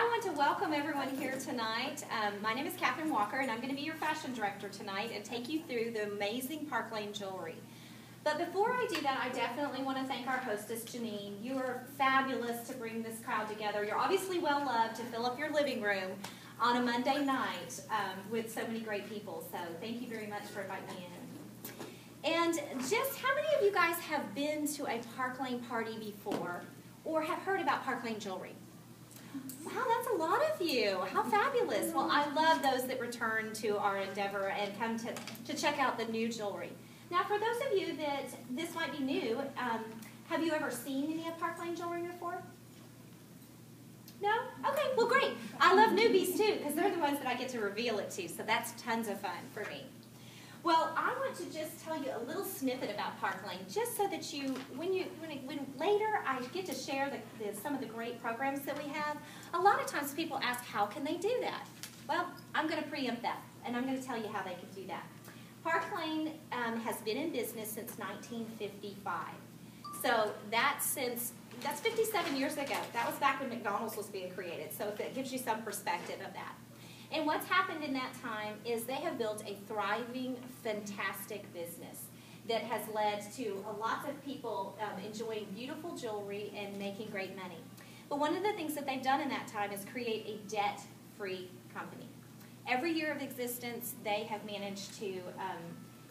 I want to welcome everyone here tonight. My name is Catherine Walker, and I'm going to be your fashion director tonight and take you through the amazing Park Lane jewelry. But before I do that, I definitely want to thank our hostess, Janine. You are fabulous to bring this crowd together. You're obviously well loved to fill up your living room on a Monday night with so many great people. So thank you very much for inviting me in. And just how many of you guys have been to a Park Lane party before or have heard about Park Lane jewelry? Wow, that's a lot of you. How fabulous. Well, I love those that return to our endeavor and come to check out the new jewelry. Now, for those of you that this might be new, have you ever seen any of Park Lane jewelry before? No? Okay, well, great. I love newbies, too, because they're the ones that I get to reveal it to, so that's tons of fun for me. Well, I want to just tell you a little snippet about Park Lane, just so that you, when later I get to share some of the great programs that we have, a lot of times people ask, how can they do that? Well, I'm going to preempt that, and I'm going to tell you how they can do that. Park Lane has been in business since 1955. So that's 57 years ago. That was back when McDonald's was being created, so that gives you some perspective of that. And what's happened in that time is they have built a thriving, fantastic business that has led to lots of people enjoying beautiful jewelry and making great money. But one of the things that they've done in that time is create a debt-free company. Every year of existence, they have managed to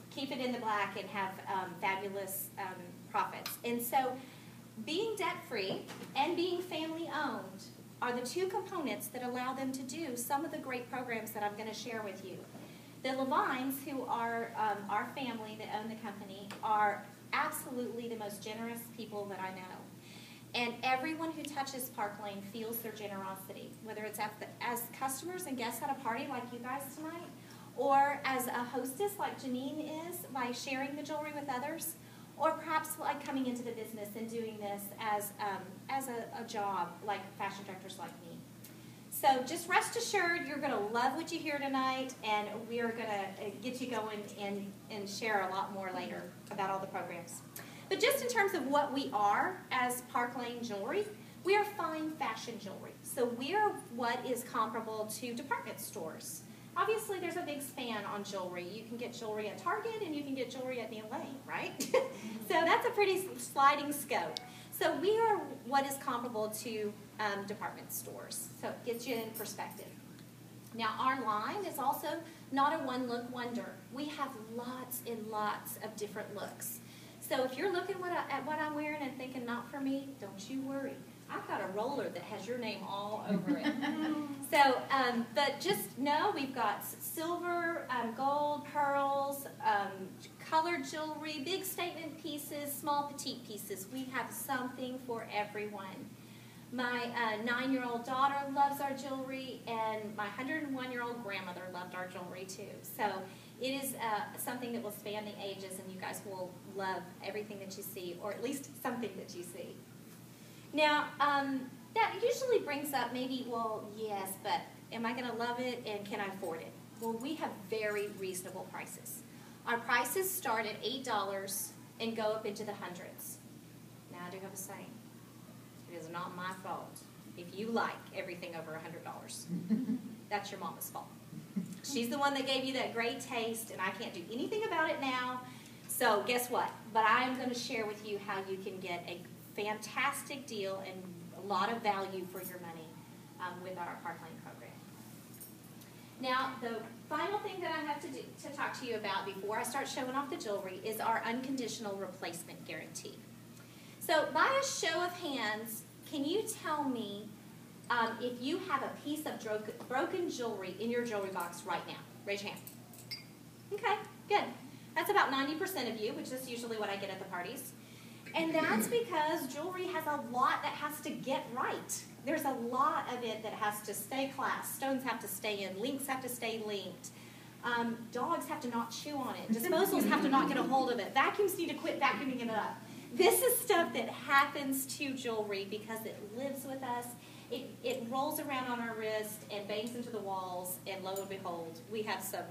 keep it in the black and have fabulous profits. And so being debt-free and being family-owned are the two components that allow them to do some of the great programs that I'm going to share with you. The Levines, who are our family that own the company, are absolutely the most generous people that I know. And everyone who touches Park Lane feels their generosity, whether it's as customers and guests at a party like you guys tonight, or as a hostess like Janine is by sharing the jewelry with others, or perhaps like coming into the business and doing this as a job like fashion directors like me. So just rest assured you're going to love what you hear tonight, and we are going to get you going and share a lot more later about all the programs. But just in terms of what we are as Park Lane Jewelry, we are fine fashion jewelry. So we are what is comparable to department stores. Obviously, there's a big span on jewelry. You can get jewelry at Target, and you can get jewelry at Neil Lane, right? So that's a pretty sliding scope. So we are what is comparable to department stores. So it gets you in perspective. Now, our line is also not a one-look wonder. We have lots and lots of different looks. So if you're looking at what I'm wearing and thinking, not for me, don't you worry. I've got a roller that has your name all over it. So, but just know we've got silver, gold, pearls, colored jewelry, big statement pieces, small petite pieces. We have something for everyone. My 9-year-old daughter loves our jewelry, and my 101-year-old grandmother loved our jewelry too. So it is something that will span the ages, and you guys will love everything that you see, or at least something that you see. Now, that usually brings up maybe, well, yes, but am I going to love it, and can I afford it? Well, we have very reasonable prices. Our prices start at $8 and go up into the hundreds. Now, I do have a saying. It is not my fault if you like everything over $100. That's your mama's fault. She's the one that gave you that great taste, and I can't do anything about it now. So guess what? But I am going to share with you how you can get a fantastic deal and a lot of value for your money with our Park Lane program. Now, the final thing that I have to talk to you about before I start showing off the jewelry is our unconditional replacement guarantee. So by a show of hands, can you tell me if you have a piece of broken jewelry in your jewelry box right now? Raise your hand. Okay, good. That's about 90% of you, which is usually what I get at the parties. And that's because jewelry has a lot that has to get right. There's a lot of it that has to stay clasped. Stones have to stay in. Links have to stay linked. Dogs have to not chew on it. Disposals have to not get a hold of it. Vacuums need to quit vacuuming it up. This is stuff that happens to jewelry because it lives with us. It rolls around on our wrist and bangs into the walls, and lo and behold, we have some,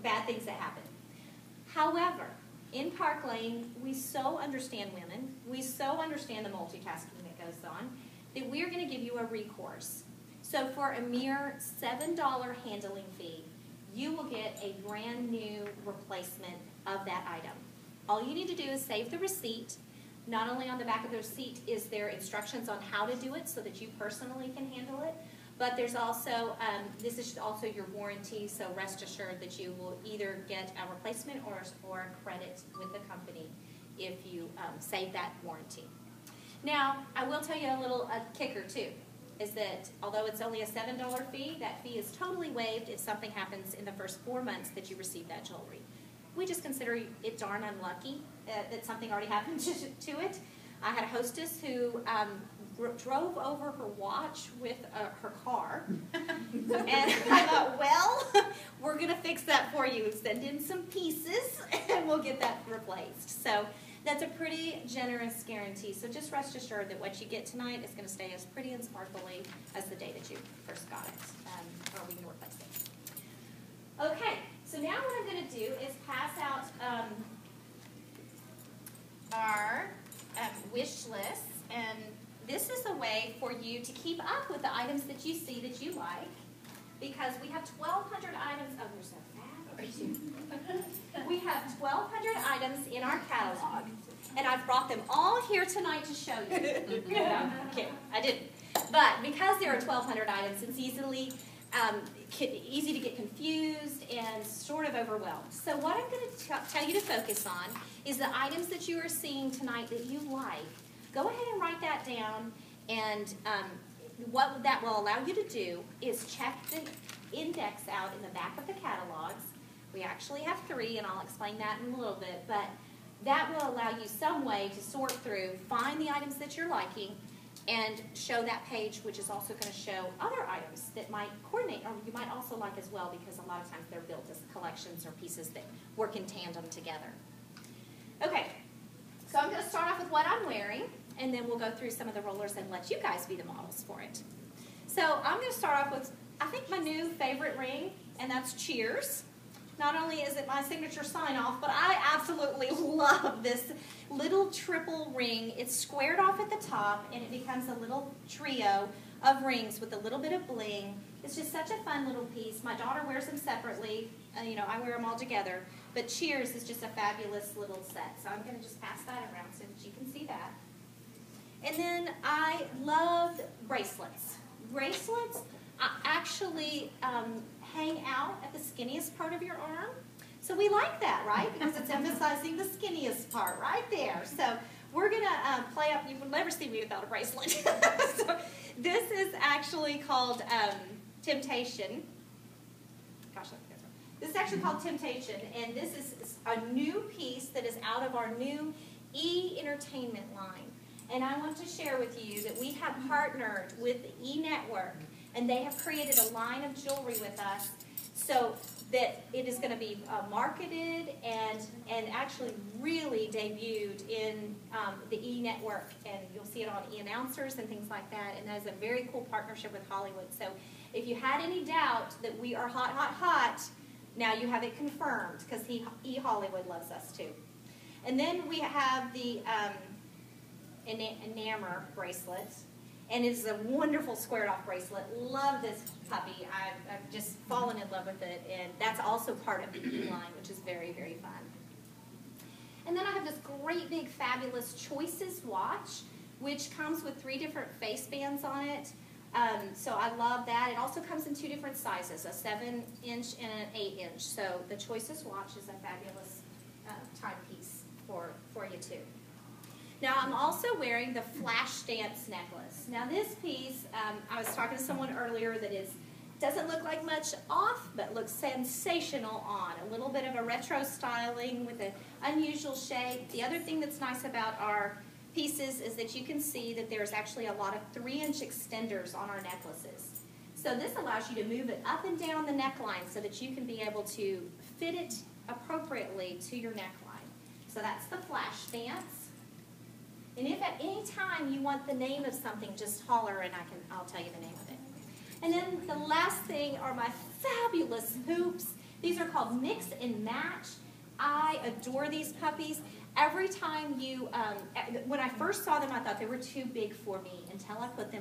bad things that happen. However, in Park Lane, we so understand women, we so understand the multitasking that goes on, that we're going to give you a recourse. So for a mere $7 handling fee, you will get a brand new replacement of that item. All you need to do is save the receipt. Not only on the back of the receipt is there instructions on how to do it so that you personally can handle it, but there's also, this is also your warranty, so rest assured that you will either get a replacement or a credit with the company if you save that warranty. Now, I will tell you a little kicker too, is that although it's only a $7 fee, that fee is totally waived if something happens in the first 4 months that you receive that jewelry. We just consider it darn unlucky that something already happened to it. I had a hostess who drove over her watch with her car, and I thought, well, we're going to fix that for you. Send in some pieces, and we'll get that replaced. So that's a pretty generous guarantee. So just rest assured that what you get tonight is going to stay as pretty and sparkly as the day that you first got it, or we can replace it. Okay, so now what I'm going to do is pass out our wish lists, and this is a way for you to keep up with the items that you see that you like, because we have 1,200 items. Oh, there's a bag. We have 1,200 items in our catalog, and I've brought them all here tonight to show you. No, okay, I didn't. But because there are 1,200 items, it's easy to get confused and sort of overwhelmed. So what I'm going to tell you to focus on is the items that you are seeing tonight that you like. Go ahead and write that down, and what that will allow you to do is check the index out in the back of the catalogs. We actually have 3, and I'll explain that in a little bit, but that will allow you some way to sort through, find the items that you're liking, and show that page, which is also going to show other items that might coordinate, or you might also like as well, because a lot of times they're built as collections or pieces that work in tandem together. Okay, so I'm going to start off with what I'm wearing, and then we'll go through some of the rollers and let you guys be the models for it. So I'm going to start off with, I think, my new favorite ring, and that's Cheers. Not only is it my signature sign-off, but I absolutely love this little triple ring. It's squared off at the top, and it becomes a little trio of rings with a little bit of bling. It's just such a fun little piece. My daughter wears them separately. You know, I wear them all together. But Cheers is just a fabulous little set. So I'm going to just pass that around so that you can see that. And then I love bracelets. Bracelets actually hang out at the skinniest part of your arm. So we like that, right? Because it's emphasizing the skinniest part right there. So we're going to play up. You will never see me without a bracelet. So this is actually called Temptation. Gosh, this is actually called Temptation, and this is a new piece that is out of our new E-Entertainment line. And I want to share with you that we have partnered with the E-Network, and they have created a line of jewelry with us so that it is going to be marketed and actually really debuted in the E-Network, and you'll see it on E-Announcers and things like that, and that is a very cool partnership with Hollywood. So if you had any doubt that we are hot, hot, hot, now you have it confirmed, because E-Hollywood loves us too. And then we have the Enamor bracelet, and it's a wonderful squared off bracelet. Love this puppy. I've just fallen in love with it, and that's also part of the E line, which is very, very fun. And then I have this great big fabulous Choices watch, which comes with 3 different face bands on it. So I love that. It also comes in 2 different sizes, a 7-inch and an 8-inch. So the Choices watch is a fabulous timepiece for you too. Now I'm also wearing the Flash Dance necklace. Now this piece, I was talking to someone earlier that doesn't look like much off, but looks sensational on. A little bit of a retro styling with an unusual shape. The other thing that's nice about our pieces is that you can see that there's actually a lot of 3-inch extenders on our necklaces. So this allows you to move it up and down the neckline so that you can be able to fit it appropriately to your neckline. So that's the Flash Dance. And if at any time you want the name of something, just holler and I'll tell you the name of it. And then the last thing are my fabulous hoops. These are called Mix and Match. I adore these puppies. Every time when I first saw them, I thought they were too big for me until I put them